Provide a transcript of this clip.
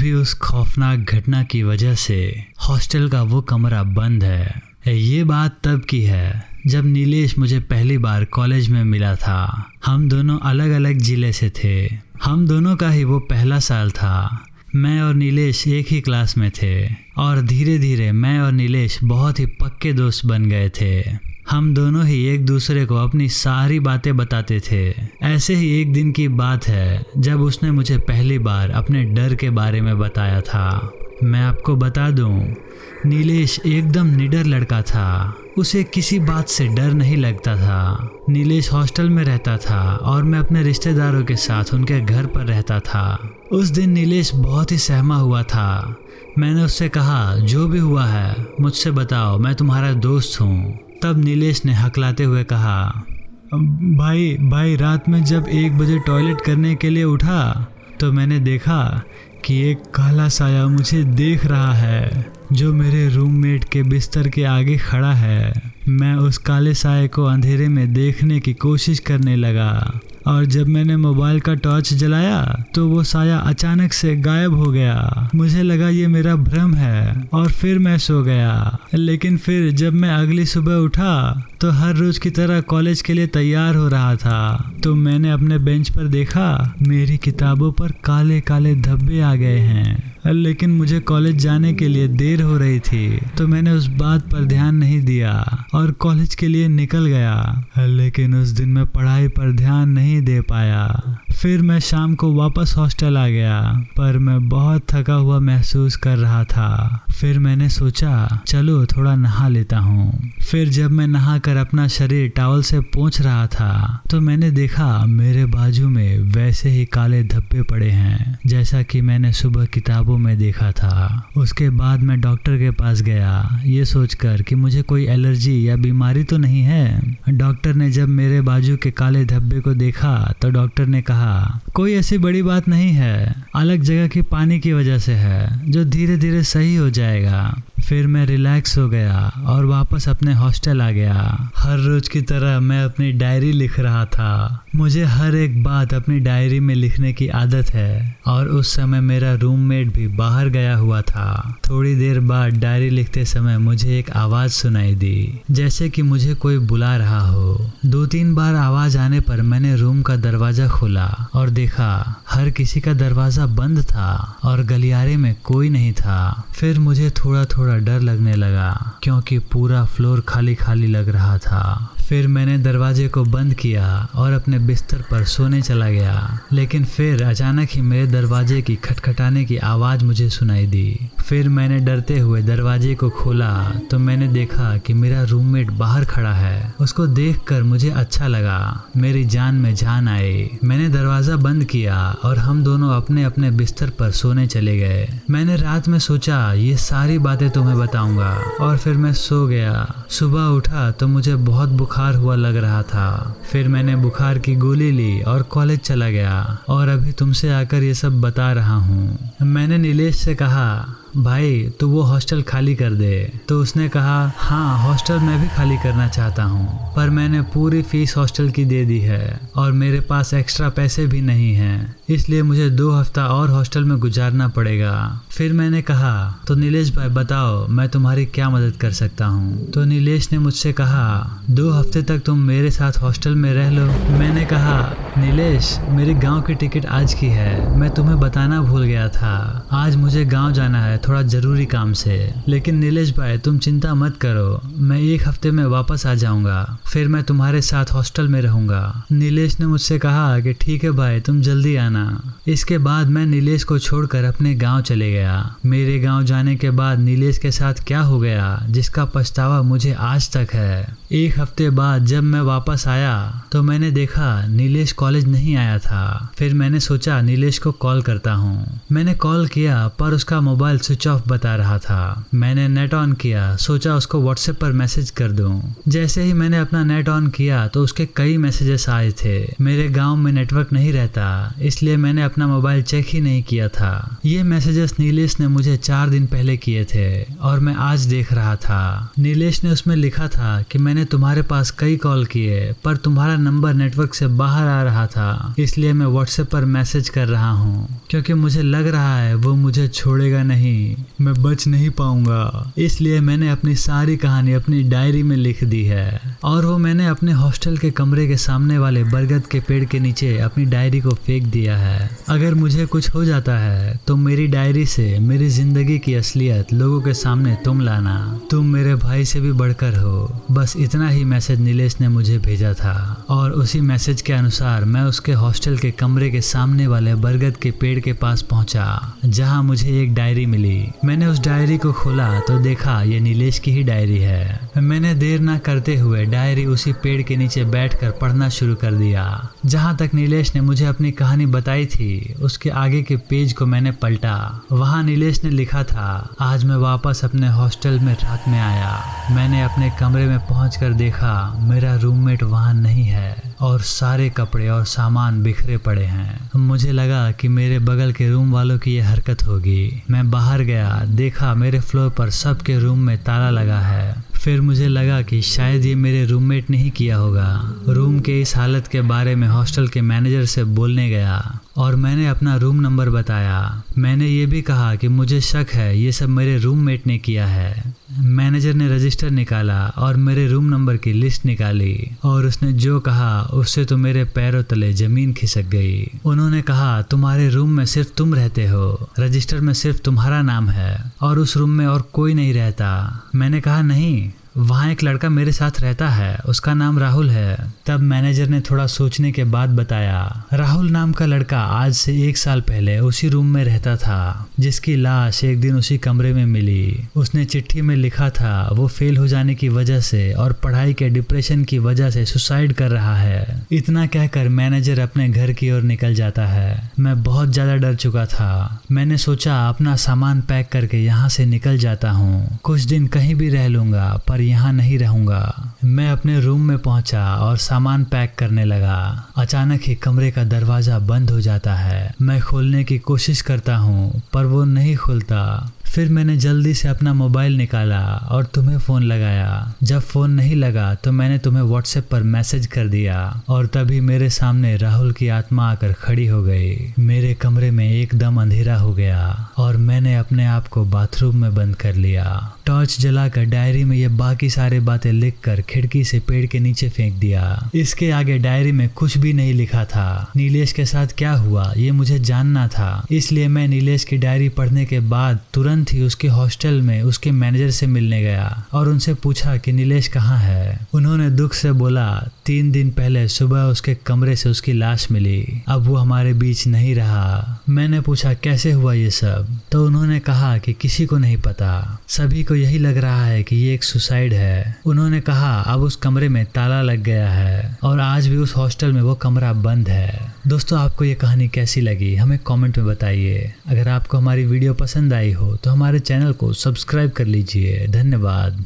अभी उस खौफनाक घटना की वजह से हॉस्टल का वो कमरा बंद है। ये बात तब की है जब नीलेश मुझे पहली बार कॉलेज में मिला था। हम दोनों अलग अलग ज़िले से थे। हम दोनों का ही वो पहला साल था। मैं और नीलेश एक ही क्लास में थे और धीरे धीरे मैं और नीलेश बहुत ही पक्के दोस्त बन गए थे। हम दोनों ही एक दूसरे को अपनी सारी बातें बताते थे। ऐसे ही एक दिन की बात है जब उसने मुझे पहली बार अपने डर के बारे में बताया था। मैं आपको बता दूं, नीलेश एकदम निडर लड़का था। उसे किसी बात से डर नहीं लगता था। नीलेश हॉस्टल में रहता था और मैं अपने रिश्तेदारों के साथ उनके घर पर रहता था। उस दिन नीलेश बहुत ही सहमा हुआ था। मैंने उससे कहा, जो भी हुआ है मुझसे बताओ, मैं तुम्हारा दोस्त हूँ। तब नीलेश ने हकलाते हुए कहा, भाई रात में जब 1 बजे टॉयलेट करने के लिए उठा तो मैंने देखा कि एक काला साया मुझे देख रहा है जो मेरे रूममेट के बिस्तर के आगे खड़ा है। मैं उस काले साये को अंधेरे में देखने की कोशिश करने लगा और जब मैंने मोबाइल का टॉर्च जलाया तो वो साया अचानक से गायब हो गया। मुझे लगा ये मेरा भ्रम है और फिर मैं सो गया। लेकिन फिर जब मैं अगली सुबह उठा तो हर रोज की तरह कॉलेज के लिए तैयार हो रहा था तो मैंने अपने बेंच पर देखा मेरी किताबों पर काले काले धब्बे आ गए हैं। लेकिन मुझे कॉलेज जाने के लिए देर हो रही थी तो मैंने उस बात पर ध्यान नहीं दिया और कॉलेज के लिए निकल गया। लेकिन उस दिन मैं पढ़ाई पर ध्यान नहीं दे पाया। फिर मैं शाम को वापस हॉस्टल आ गया पर मैं बहुत थका हुआ महसूस कर रहा था। फिर मैंने सोचा चलो थोड़ा नहा लेता हूँ। फिर जब मैं नहाकर अपना शरीर टॉवल से पोंछ रहा था तो मैंने देखा मेरे बाजू में वैसे ही काले धब्बे पड़े हैं जैसा कि मैंने सुबह किताबों में देखा था। उसके बाद मैं डॉक्टर के पास गया ये सोचकर कि मुझे कोई एलर्जी या बीमारी तो नहीं है। डॉक्टर ने जब मेरे बाजू के काले धब्बे को देखा तो डॉक्टर ने कहा कोई ऐसी बड़ी बात नहीं है, अलग जगह की पानी की वजह से है जो धीरे धीरे सही हो जाएगा। फिर मैं रिलैक्स हो गया और वापस अपने हॉस्टल आ गया। हर रोज की तरह मैं अपनी डायरी लिख रहा था। मुझे हर एक बात अपनी डायरी में लिखने की आदत है और उस समय मेरा रूममेट भी बाहर गया हुआ था। थोड़ी देर बाद डायरी लिखते समय मुझे एक आवाज़ सुनाई दी जैसे कि मुझे कोई बुला रहा हो। 2-3 बार आवाज़ आने पर मैंने रूम का दरवाज़ा खोला और देखा हर किसी का दरवाज़ा बंद था और गलियारे में कोई नहीं था। फिर मुझे थोड़ा थोड़ा डर लगने लगा क्योंकि पूरा फ्लोर खाली खाली लग रहा था। फिर मैंने दरवाजे को बंद किया और अपने बिस्तर पर सोने चला गया। लेकिन फिर अचानक ही मेरे दरवाजे की खटखटाने की आवाज़ मुझे सुनाई दी। फिर मैंने डरते हुए दरवाजे को खोला तो मैंने देखा कि मेरा रूममेट बाहर खड़ा है। उसको देखकर मुझे अच्छा लगा, मेरी जान में जान आई। मैंने दरवाज़ा बंद किया और हम दोनों अपने अपने बिस्तर पर सोने चले गए। मैंने रात में सोचा ये सारी बातें तुम्हें बताऊंगा और फिर मैं सो गया। सुबह उठा तो मुझे बहुत बुखार हुआ लग रहा था। फिर मैंने बुखार की गोली ली और कॉलेज चला गया और अभी तुमसे आकर ये सब बता रहा हूँ। मैंने नीलेश से कहा भाई तो वो हॉस्टल खाली कर दे। तो उसने कहा हाँ हॉस्टल मैं भी खाली करना चाहता हूँ पर मैंने पूरी फीस हॉस्टल की दे दी है और मेरे पास एक्स्ट्रा पैसे भी नहीं हैं, इसलिए मुझे 2 हफ्ता और हॉस्टल में गुजारना पड़ेगा। फिर मैंने कहा तो नीलेश भाई बताओ मैं तुम्हारी क्या मदद कर सकता हूँ। तो नीलेश ने मुझसे कहा 2 हफ्ते तक तुम मेरे साथ हॉस्टल में रह लो। मैंने कहा नीलेश मेरी गाँव की टिकट आज की है, मैं तुम्हें बताना भूल गया था। आज मुझे गाँव जाना है थोड़ा ज़रूरी काम से। लेकिन नीलेश भाई तुम चिंता मत करो, मैं 1 हफ्ते में वापस आ जाऊंगा, फिर मैं तुम्हारे साथ हॉस्टल में रहूंगा। नीलेश ने मुझसे कहा कि ठीक है भाई तुम जल्दी आना। इसके बाद मैं नीलेश को छोड़कर अपने गांव चले गया। मेरे गांव जाने के बाद नीलेश के साथ क्या हो गया जिसका पछतावा मुझे आज तक है। 1 हफ्ते बाद जब मैं वापस आया तो मैंने देखा नीलेश कॉलेज नहीं आया था। फिर मैंने सोचा नीलेश को कॉल करता हूँ। मैंने कॉल किया पर उसका मोबाइल स्विच ऑफ बता रहा था। मैंने नेट ऑन किया, सोचा उसको व्हाट्सएप पर मैसेज कर दूं। जैसे ही मैंने अपना नेट ऑन किया तो उसके कई मैसेजेस आए थे। मेरे गांव में नेटवर्क नहीं रहता इसलिए इसलिए मैंने अपना मोबाइल चेक ही नहीं किया था। ये मैसेजेस नीलेश ने मुझे 4 दिन पहले किए थे और मैं आज देख रहा था। नीलेश ने उसमें लिखा था कि मैंने तुम्हारे पास कई कॉल किए पर तुम्हारा नंबर नेटवर्क से बाहर आ रहा था, इसलिए मैं व्हाट्सएप पर मैसेज कर रहा हूँ क्योंकि मुझे लग रहा है वो मुझे छोड़ेगा नहीं, मैं बच नहीं पाऊंगा। इसलिए मैंने अपनी सारी कहानी अपनी डायरी में लिख दी है और वो मैंने अपने हॉस्टल के कमरे के सामने वाले बरगद के पेड़ के नीचे अपनी डायरी को फेंक दिया है। अगर मुझे कुछ हो जाता है तो मेरी डायरी से मेरी जिंदगी की असलियत लोगों के सामने तुम लाना, तुम मेरे भाई से भी बढ़कर हो। बस इतना ही मैसेज नीलेश ने मुझे भेजा था और उसी मैसेज के अनुसार मैं उसके हॉस्टल के कमरे के सामने वाले बरगद के पेड़ के पास पहुंचा जहां मुझे एक डायरी मिली। मैंने उस डायरी को खोला तो देखा ये नीलेश की ही डायरी है। मैंने देर ना करते हुए डायरी उसी पेड़ के नीचे बैठकर पढ़ना शुरू कर दिया। जहां तक नीलेश ने मुझे अपनी कहानी बताई थी उसके आगे के पेज को मैंने पलटा। वहां नीलेश ने लिखा था, आज मैं वापस अपने हॉस्टल में रात में आया। मैंने अपने कमरे में पहुंचकर देखा मेरा रूममेट वहां नहीं है और सारे कपड़े और सामान बिखरे पड़े हैं। मुझे लगा कि मेरे बगल के रूम वालों की यह हरकत होगी। मैं बाहर गया, देखा मेरे फ्लोर पर सबके रूम में ताला लगा है। फिर मुझे लगा कि शायद ये मेरे रूममेट ने ही किया होगा। रूम के इस हालत के बारे में हॉस्टल के मैनेजर से बोलने गया और मैंने अपना रूम नंबर बताया। मैंने ये भी कहा कि मुझे शक है ये सब मेरे रूममेट ने किया है। मैनेजर ने रजिस्टर निकाला और मेरे रूम नंबर की लिस्ट निकाली और उसने जो कहा उससे तो मेरे पैरों तले जमीन खिसक गई। उन्होंने कहा, तुम्हारे रूम में सिर्फ तुम रहते हो, रजिस्टर में सिर्फ तुम्हारा नाम है और उस रूम में और कोई नहीं रहता। मैंने कहा, नहीं, वहाँ एक लड़का मेरे साथ रहता है, उसका नाम राहुल है। तब मैनेजर ने थोड़ा सोचने के बाद बताया, राहुल नाम का लड़का आज से 1 साल पहले उसी रूम में रहता था जिसकी लाश एक दिन उसी कमरे में मिली। उसने चिट्ठी में लिखा था वो फेल हो जाने की वजह से और पढ़ाई के डिप्रेशन की वजह से सुसाइड कर रहा है। इतना कहकर मैनेजर अपने घर की ओर निकल जाता है। मैं बहुत ज़्यादा डर चुका था। मैंने सोचा अपना सामान पैक करके यहाँ से निकल जाता हूँ, कुछ दिन कहीं भी रह लूँगा पर यहाँ नहीं रहूंगा। मैं अपने रूम में पहुंचा और सामान पैक करने लगा। अचानक ही कमरे का दरवाजा बंद हो जाता है। मैं खोलने की कोशिश करता हूँ पर वो नहीं खुलता। फिर मैंने जल्दी से अपना मोबाइल निकाला और तुम्हें फ़ोन लगाया। जब फ़ोन नहीं लगा तो मैंने तुम्हें व्हाट्सएप पर मैसेज कर दिया और तभी मेरे सामने राहुल की आत्मा आकर खड़ी हो गई। मेरे कमरे में एकदम अंधेरा हो गया और मैंने अपने आप को बाथरूम में बंद कर लिया। टॉर्च जलाकर डायरी में ये बाकी सारी बातें लिखकर खिड़की से पेड़ के नीचे फेंक दिया। इसके आगे डायरी में कुछ भी नहीं लिखा था। नीलेश के साथ क्या हुआ ये मुझे जानना था, इसलिए मैं नीलेश की डायरी पढ़ने के बाद तुरंत ही उसके हॉस्टल में उसके मैनेजर से मिलने गया और उनसे पूछा कि नीलेश कहाँ है। उन्होंने दुख से बोला, 3 दिन पहले सुबह उसके कमरे से उसकी लाश मिली, अब वो हमारे बीच नहीं रहा। मैंने पूछा कैसे हुआ ये सब, तो उन्होंने कहा कि किसी को नहीं पता, सभी को यही लग रहा है कि ये एक सुसाइड है। उन्होंने कहा अब उस कमरे में ताला लग गया है और आज भी उस हॉस्टल में वो कमरा बंद है। दोस्तों, आपको ये कहानी कैसी लगी हमें कमेंट में बताइए। अगर आपको हमारी वीडियो पसंद आई हो तो हमारे चैनल को सब्सक्राइब कर लीजिए। धन्यवाद।